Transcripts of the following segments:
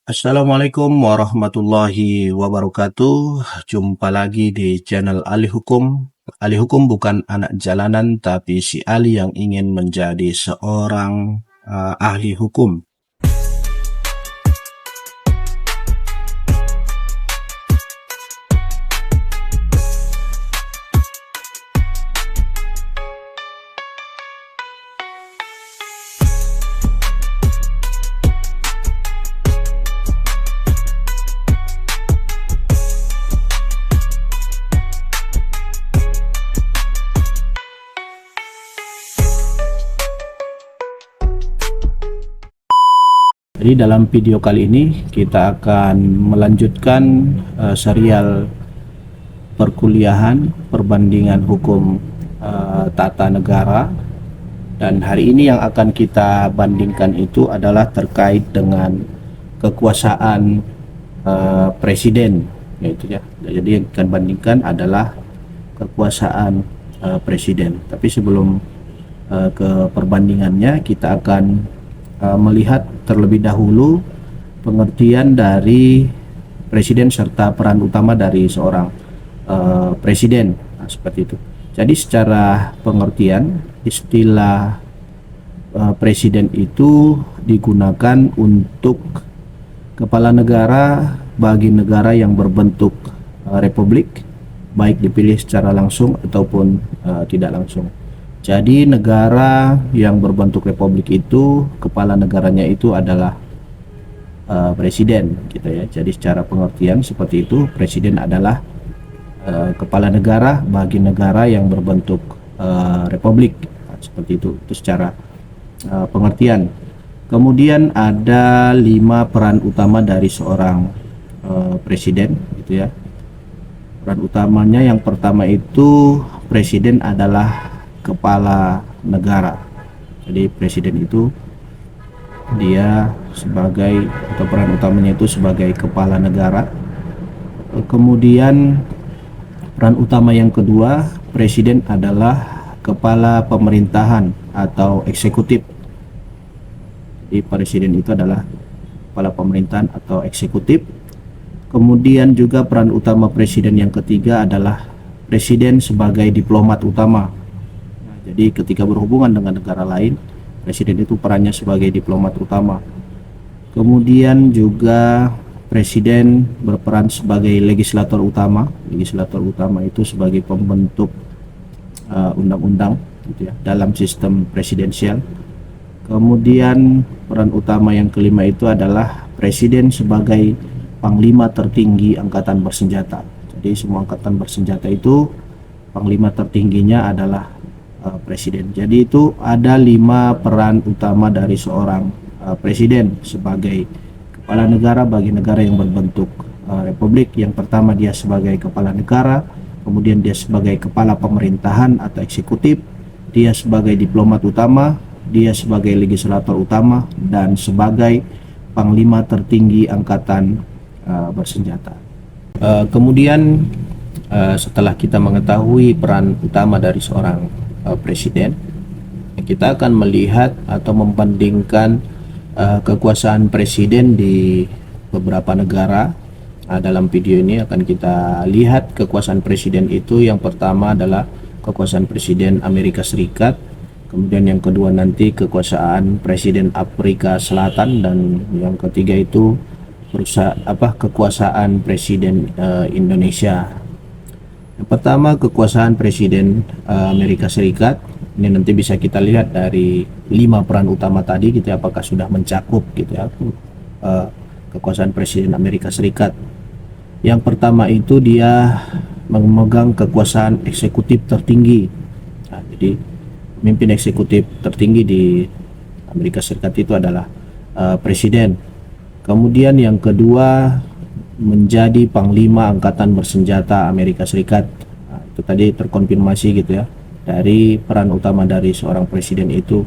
Assalamualaikum warahmatullahi wabarakatuh. Jumpa lagi di channel Ali Hukum. Ali Hukum bukan anak jalanan, tapi si Ali yang ingin menjadi seorang ahli hukum. Jadi dalam video kali ini kita akan melanjutkan serial perkuliahan perbandingan hukum tata negara, dan hari ini yang akan kita bandingkan itu adalah terkait dengan kekuasaan presiden, yaitu ya. Jadi yang akan bandingkan adalah kekuasaan presiden. Tapi sebelum ke perbandingannya, kita akan melihat terlebih dahulu pengertian dari presiden serta peran utama dari seorang presiden. Nah, seperti itu. Jadi secara pengertian, istilah presiden itu digunakan untuk kepala negara bagi negara yang berbentuk republik, baik dipilih secara langsung ataupun tidak langsung. Jadi negara yang berbentuk republik itu, kepala negaranya itu adalah presiden, gitu ya. Jadi secara pengertian seperti itu, presiden adalah kepala negara bagi negara yang berbentuk republik, seperti itu secara pengertian. Kemudian ada 5 peran utama dari seorang presiden, gitu ya. Peran utamanya yang pertama itu, presiden adalah kepala negara. Jadi presiden itu dia sebagai, atau peran utamanya itu sebagai kepala negara. Kemudian peran utama yang kedua, presiden adalah kepala pemerintahan atau eksekutif. Jadi presiden itu adalah kepala pemerintahan atau eksekutif. Kemudian juga peran utama presiden yang ketiga adalah presiden sebagai diplomat utama. Jadi ketika berhubungan dengan negara lain, presiden itu perannya sebagai diplomat utama. Kemudian juga presiden berperan sebagai legislator utama. Legislator utama itu sebagai pembentuk undang-undang, gitu ya, dalam sistem presidensial. Kemudian peran utama yang kelima itu adalah presiden sebagai panglima tertinggi angkatan bersenjata. Jadi semua angkatan bersenjata itu panglima tertingginya adalah presiden. Jadi itu ada 5 peran utama dari seorang presiden sebagai kepala negara bagi negara yang berbentuk republik. Yang pertama, dia sebagai kepala negara, kemudian dia sebagai kepala pemerintahan atau eksekutif, dia sebagai diplomat utama, dia sebagai legislator utama, dan sebagai panglima tertinggi angkatan bersenjata. Kemudian setelah kita mengetahui peran utama dari seorang presiden, kita akan melihat atau membandingkan kekuasaan presiden di beberapa negara. Dalam video ini akan kita lihat kekuasaan presiden itu. Yang pertama adalah kekuasaan presiden Amerika Serikat, kemudian yang kedua nanti kekuasaan presiden Afrika Selatan, dan yang ketiga itu kekuasaan presiden Indonesia. Yang pertama, kekuasaan presiden Amerika Serikat. Ini nanti bisa kita lihat dari 5 peran utama tadi, gitu ya, apakah sudah mencakup, gitu ya, kekuasaan presiden Amerika Serikat. Yang pertama itu dia memegang kekuasaan eksekutif tertinggi. Nah, jadi pemimpin eksekutif tertinggi di Amerika Serikat itu adalah presiden. Kemudian yang kedua, menjadi panglima angkatan bersenjata Amerika Serikat. Nah, itu tadi terkonfirmasi, gitu ya, dari peran utama dari seorang presiden itu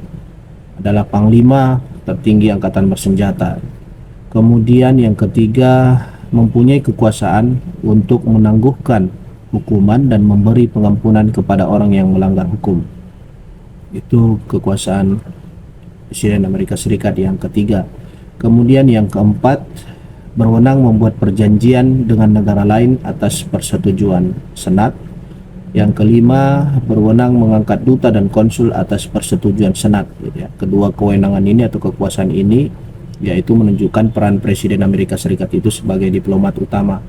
adalah panglima tertinggi angkatan bersenjata. Kemudian yang ketiga, mempunyai kekuasaan untuk menangguhkan hukuman dan memberi pengampunan kepada orang yang melanggar hukum. Itu kekuasaan Presiden Amerika Serikat yang ketiga. Kemudian yang keempat, berwenang membuat perjanjian dengan negara lain atas persetujuan Senat. Yang kelima, berwenang mengangkat duta dan konsul atas persetujuan Senat. Gitu ya. Kedua kewenangan ini atau kekuasaan ini yaitu menunjukkan peran Presiden Amerika Serikat itu sebagai diplomat utama.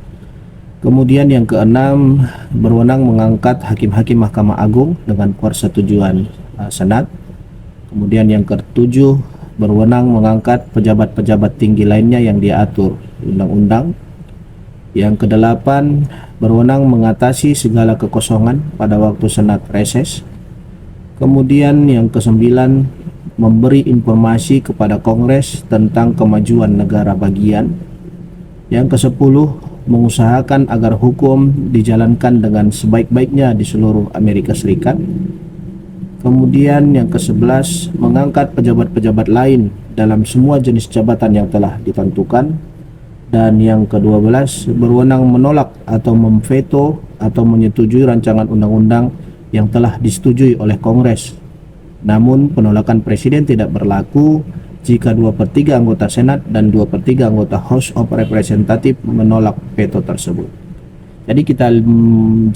Kemudian yang keenam, berwenang mengangkat hakim-hakim Mahkamah Agung dengan persetujuan Senat. Kemudian yang ketujuh, berwenang mengangkat pejabat-pejabat tinggi lainnya yang diatur undang-undang. Yang kedelapan, berwenang mengatasi segala kekosongan pada waktu Senat reses. Kemudian yang kesembilan, memberi informasi kepada Kongres tentang kemajuan negara bagian. Yang kesepuluh, mengusahakan agar hukum dijalankan dengan sebaik-baiknya di seluruh Amerika Serikat. Kemudian yang ke-11, mengangkat pejabat-pejabat lain dalam semua jenis jabatan yang telah ditentukan. Dan yang ke-12, berwenang menolak atau memveto atau menyetujui rancangan undang-undang yang telah disetujui oleh Kongres. Namun penolakan Presiden tidak berlaku jika 2/3 anggota Senat dan 2/3 anggota House of Representatives menolak veto tersebut. Jadi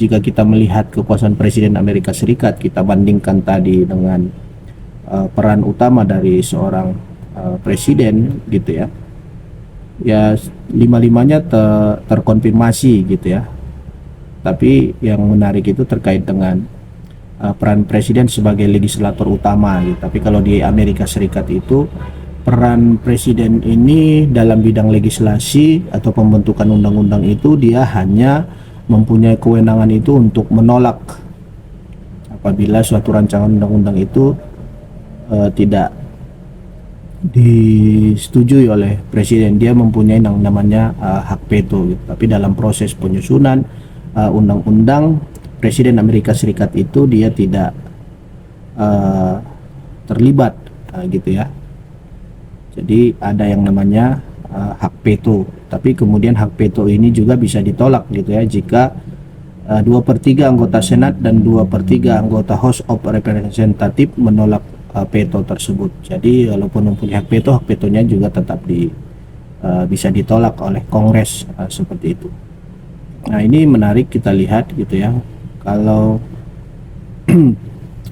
jika kita melihat kekuasaan Presiden Amerika Serikat, kita bandingkan tadi dengan peran utama dari seorang presiden gitu ya. Ya lima-limanya terkonfirmasi gitu ya. Tapi yang menarik itu terkait dengan peran presiden sebagai legislator utama gitu. Tapi kalau di Amerika Serikat itu peran presiden ini dalam bidang legislasi atau pembentukan undang-undang itu dia hanya mempunyai kewenangan itu untuk menolak apabila suatu rancangan undang-undang itu tidak disetujui oleh presiden. Dia mempunyai yang namanya hak veto gitu. Tapi dalam proses penyusunan undang-undang, Presiden Amerika Serikat itu dia tidak terlibat gitu ya. Jadi ada yang namanya hak veto. Tapi kemudian hak veto ini juga bisa ditolak gitu ya jika 2/3 anggota Senat dan 2/3 anggota House of Representatives menolak veto tersebut. Jadi walaupun mempunyai hak vetonya juga tetap bisa ditolak oleh Kongres seperti itu. Nah ini menarik kita lihat gitu ya. Kalau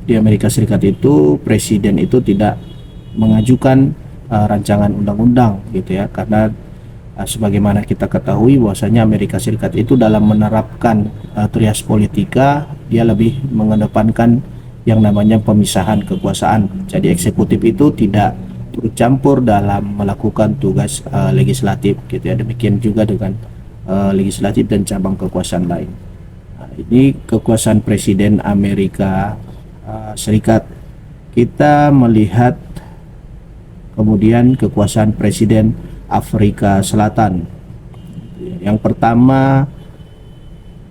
di Amerika Serikat itu presiden itu tidak mengajukan rancangan undang-undang gitu ya, karena sebagaimana kita ketahui bahwasanya Amerika Serikat itu dalam menerapkan trias politika dia lebih mengedepankan yang namanya pemisahan kekuasaan. Jadi eksekutif itu tidak turut campur dalam melakukan tugas legislatif gitu ya. Demikian juga dengan legislatif dan cabang kekuasaan lain. Nah, ini kekuasaan Presiden Amerika Serikat. Kita melihat kemudian kekuasaan Presiden Afrika Selatan. Yang pertama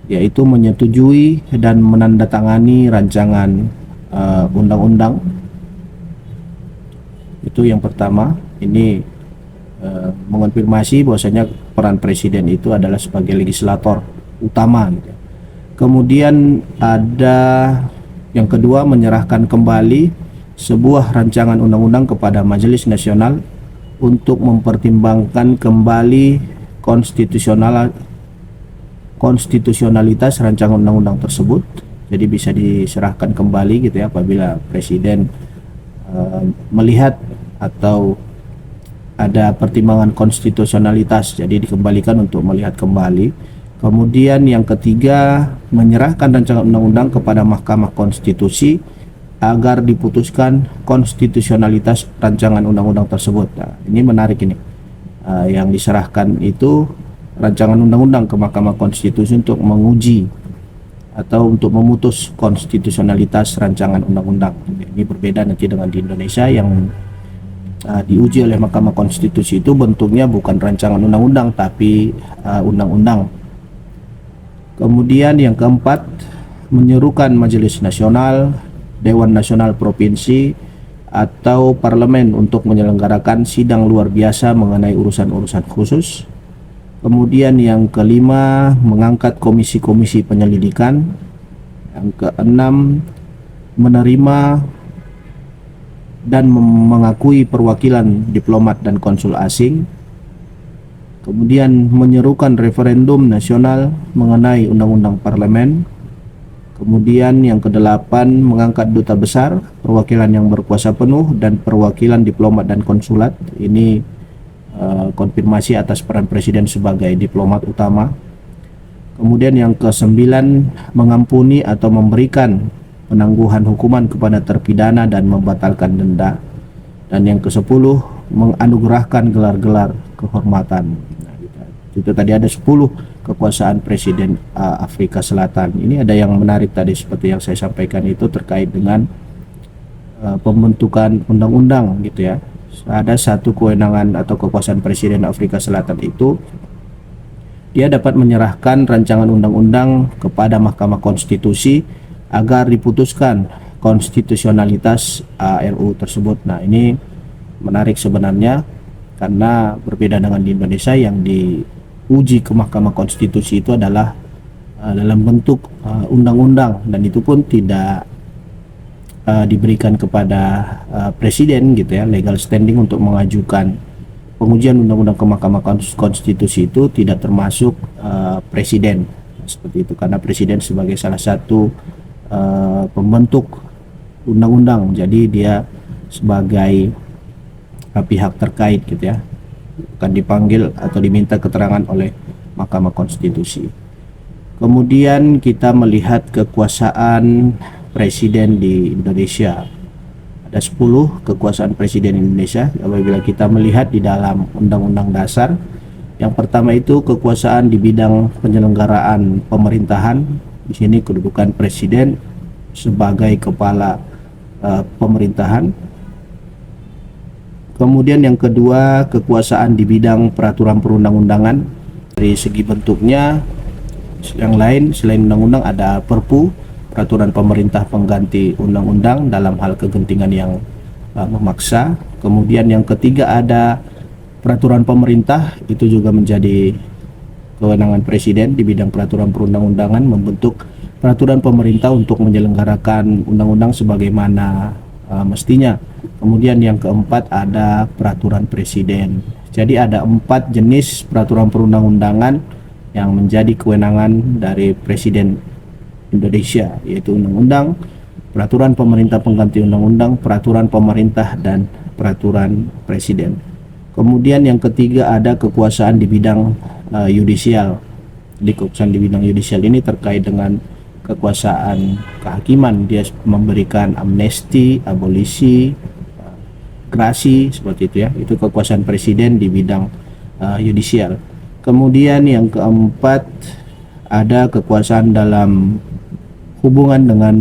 yaitu menyetujui dan menandatangani rancangan undang-undang. Itu yang pertama. Ini mengonfirmasi bahwasanya peran presiden itu adalah sebagai legislator utama gitu. Kemudian ada yang kedua, menyerahkan kembali sebuah rancangan undang-undang kepada Majelis Nasional untuk mempertimbangkan kembali konstitusionalitas rancangan undang-undang tersebut. Jadi bisa diserahkan kembali gitu ya apabila presiden melihat atau ada pertimbangan konstitusionalitas, jadi dikembalikan untuk melihat kembali. Kemudian yang ketiga, menyerahkan rancangan undang-undang kepada Mahkamah Konstitusi agar diputuskan konstitusionalitas rancangan undang-undang tersebut. Nah, ini menarik ini. Yang diserahkan itu rancangan undang-undang ke Mahkamah Konstitusi untuk menguji atau untuk memutus konstitusionalitas rancangan undang-undang. Ini berbeda nanti dengan di Indonesia yang diuji oleh Mahkamah Konstitusi itu bentuknya bukan rancangan undang-undang tapi undang-undang. Kemudian yang keempat, menyerukan Majelis Nasional, Dewan Nasional Provinsi atau parlemen untuk menyelenggarakan sidang luar biasa mengenai urusan-urusan khusus. Kemudian yang kelima, mengangkat komisi-komisi penyelidikan. Yang keenam, menerima dan mengakui perwakilan diplomat dan konsul asing. Kemudian menyerukan referendum nasional mengenai undang-undang parlemen. Kemudian yang kedelapan, mengangkat duta besar, perwakilan yang berkuasa penuh, dan perwakilan diplomat dan konsulat. Ini konfirmasi atas peran presiden sebagai diplomat utama. Kemudian yang kesembilan, mengampuni atau memberikan penangguhan hukuman kepada terpidana dan membatalkan denda. Dan yang kesepuluh, menganugerahkan gelar-gelar kehormatan. Nah, itu tadi ada 10 kekuasaan presiden Afrika Selatan. Ini ada yang menarik tadi seperti yang saya sampaikan itu terkait dengan pembentukan undang-undang gitu ya. Ada satu kewenangan atau kekuasaan presiden Afrika Selatan itu, dia dapat menyerahkan rancangan undang-undang kepada Mahkamah Konstitusi agar diputuskan konstitusionalitas RUU tersebut. Nah, ini menarik sebenarnya karena berbeda dengan di Indonesia yang diuji ke Mahkamah Konstitusi itu adalah dalam bentuk undang-undang, dan itu pun tidak diberikan kepada presiden gitu ya. Legal standing untuk mengajukan pengujian undang-undang ke Mahkamah Konstitusi itu tidak termasuk presiden, seperti itu, karena presiden sebagai salah satu pembentuk undang-undang, jadi dia sebagai pihak terkait gitu ya, akan dipanggil atau diminta keterangan oleh Mahkamah Konstitusi. Kemudian kita melihat kekuasaan presiden di Indonesia. Ada 10 kekuasaan presiden Indonesia apabila kita melihat di dalam Undang-Undang Dasar. Yang pertama itu kekuasaan di bidang penyelenggaraan pemerintahan. Di sini kedudukan presiden sebagai kepala pemerintahan. Kemudian yang kedua, kekuasaan di bidang peraturan perundang-undangan. Dari segi bentuknya, yang lain selain undang-undang ada Perpu, peraturan pemerintah pengganti undang-undang dalam hal kegentingan yang memaksa. Kemudian yang ketiga ada peraturan pemerintah, itu juga menjadi kewenangan presiden di bidang peraturan perundang-undangan, membentuk peraturan pemerintah untuk menyelenggarakan undang-undang sebagaimana mestinya. Kemudian yang keempat ada peraturan presiden. Jadi ada 4 jenis peraturan perundang-undangan yang menjadi kewenangan dari presiden Indonesia, yaitu undang-undang, peraturan pemerintah pengganti undang-undang, peraturan pemerintah, dan peraturan presiden. Kemudian yang ketiga ada kekuasaan di bidang yudisial. Di kekuasaan di bidang yudisial ini terkait dengan kekuasaan kehakiman, dia memberikan amnesti, abolisi, grasi, seperti itu ya. Itu kekuasaan presiden di bidang yudisial. Kemudian yang keempat ada kekuasaan dalam hubungan dengan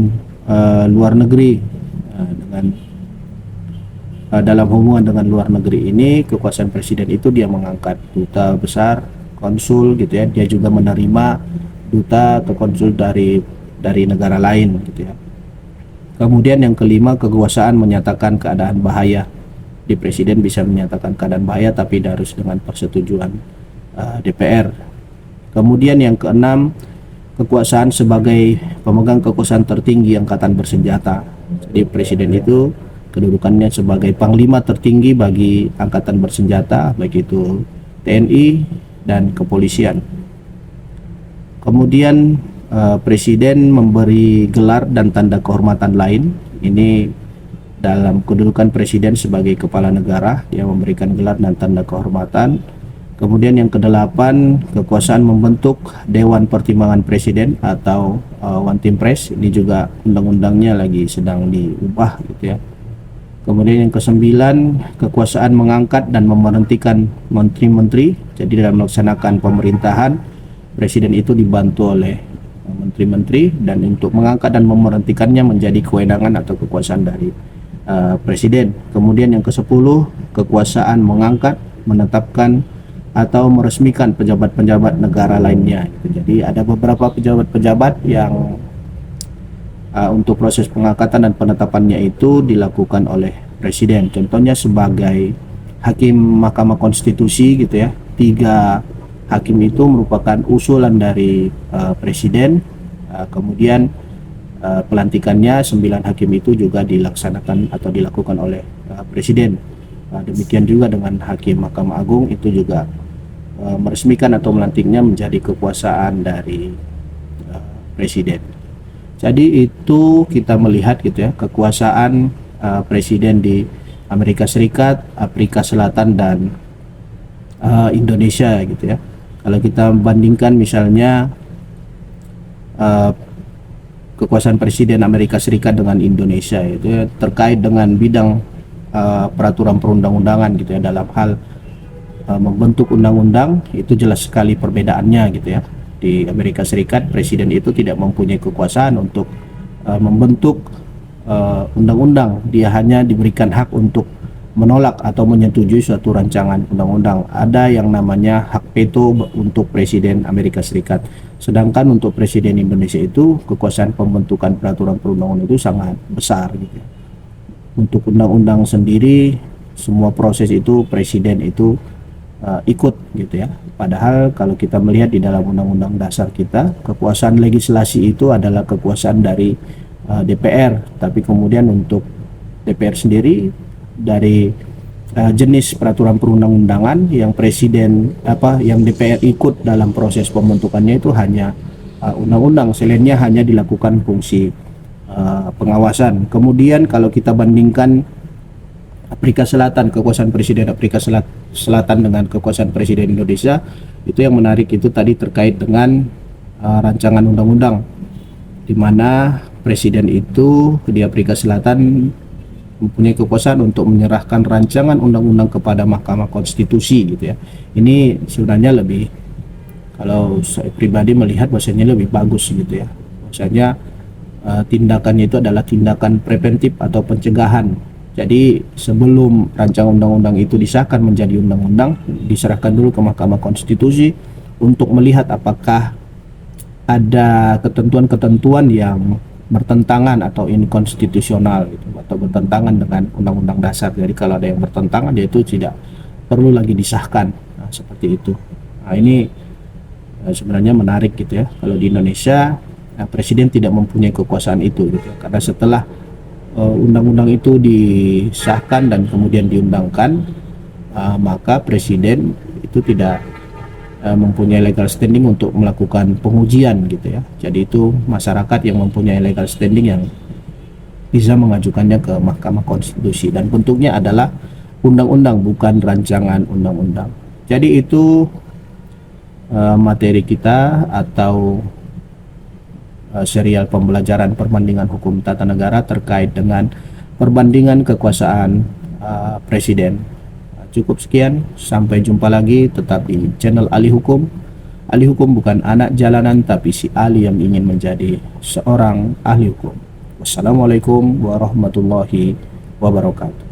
luar negeri. Dalam hubungan dengan luar negeri ini, kekuasaan presiden itu dia mengangkat duta besar, konsul gitu ya. Dia juga menerima duta atau konsul dari negara lain gitu ya. Kemudian yang kelima, kekuasaan menyatakan keadaan bahaya. Di presiden bisa menyatakan keadaan bahaya tapi harus dengan persetujuan DPR. Kemudian yang keenam, kekuasaan sebagai pemegang kekuasaan tertinggi angkatan bersenjata. Jadi presiden itu kedudukannya sebagai panglima tertinggi bagi angkatan bersenjata, baik itu TNI dan kepolisian. Kemudian presiden memberi gelar dan tanda kehormatan lain. Ini dalam kedudukan presiden sebagai kepala negara, dia memberikan gelar dan tanda kehormatan. Kemudian yang kedelapan, kekuasaan membentuk Dewan Pertimbangan Presiden atau One Team Press. Ini juga undang-undangnya lagi sedang diubah gitu ya. Kemudian yang kesembilan, kekuasaan mengangkat dan memberhentikan menteri-menteri. Jadi dalam melaksanakan pemerintahan, presiden itu dibantu oleh menteri-menteri, dan untuk mengangkat dan memberhentikannya menjadi kewenangan atau kekuasaan dari presiden. Kemudian yang ke-10, kekuasaan mengangkat, menetapkan atau meresmikan pejabat-pejabat negara lainnya. Jadi ada beberapa pejabat-pejabat yang untuk proses pengangkatan dan penetapannya itu dilakukan oleh presiden. Contohnya sebagai hakim Mahkamah Konstitusi gitu ya. 3 hakim itu merupakan usulan dari presiden. Kemudian pelantikannya 9 hakim itu juga dilaksanakan atau dilakukan oleh presiden. Demikian juga dengan hakim Mahkamah Agung, itu juga meresmikan atau melantiknya menjadi kekuasaan dari presiden. Jadi itu kita melihat gitu ya, kekuasaan presiden di Amerika Serikat, Afrika Selatan, dan Indonesia gitu ya. Kalau kita bandingkan misalnya kekuasaan presiden Amerika Serikat dengan Indonesia itu ya, terkait dengan bidang peraturan perundang-undangan gitu ya, dalam hal membentuk undang-undang, itu jelas sekali perbedaannya gitu ya. Di Amerika Serikat presiden itu tidak mempunyai kekuasaan untuk membentuk undang-undang, dia hanya diberikan hak untuk menolak atau menyetujui suatu rancangan undang-undang. Ada yang namanya hak veto untuk presiden Amerika Serikat. Sedangkan untuk presiden Indonesia itu kekuasaan pembentukan peraturan perundang-undangan itu sangat besar gitu. Untuk undang-undang sendiri semua proses itu presiden itu ikut gitu ya. Padahal kalau kita melihat di dalam undang-undang dasar kita, kekuasaan legislasi itu adalah kekuasaan dari DPR, tapi kemudian untuk DPR sendiri dari jenis peraturan perundang-undangan yang presiden yang DPR ikut dalam proses pembentukannya itu hanya undang-undang, selainnya hanya dilakukan fungsi pengawasan. Kemudian kalau kita bandingkan Afrika Selatan, kekuasaan presiden Afrika Selatan dengan kekuasaan presiden Indonesia, itu yang menarik itu tadi terkait dengan rancangan undang-undang, di mana presiden itu di Afrika Selatan mempunyai kekuasaan untuk menyerahkan rancangan undang-undang kepada Mahkamah Konstitusi gitu ya. Ini sebenarnya lebih, kalau saya pribadi melihat bahwasanya lebih bagus gitu ya. Bahwasanya tindakannya itu adalah tindakan preventif atau pencegahan. Jadi sebelum rancangan undang-undang itu disahkan menjadi undang-undang, diserahkan dulu ke Mahkamah Konstitusi untuk melihat apakah ada ketentuan-ketentuan yang bertentangan atau inkonstitusional gitu, atau bertentangan dengan undang-undang dasar. Jadi kalau ada yang bertentangan, dia itu tidak perlu lagi disahkan. Nah, seperti itu. Nah, ini sebenarnya menarik gitu ya. Kalau di Indonesia presiden tidak mempunyai kekuasaan itu gitu, karena setelah undang-undang itu disahkan dan kemudian diundangkan, maka presiden itu tidak mempunyai legal standing untuk melakukan pengujian gitu ya. Jadi itu masyarakat yang mempunyai legal standing yang bisa mengajukannya ke Mahkamah Konstitusi, dan bentuknya adalah undang-undang, bukan rancangan undang-undang. Jadi itu materi kita atau serial pembelajaran perbandingan hukum tata negara terkait dengan perbandingan kekuasaan presiden. Cukup sekian, sampai jumpa lagi, tetap di channel Ali Hukum. Ali Hukum bukan anak jalanan, tapi si Ali yang ingin menjadi seorang ahli hukum. Wassalamualaikum warahmatullahi wabarakatuh.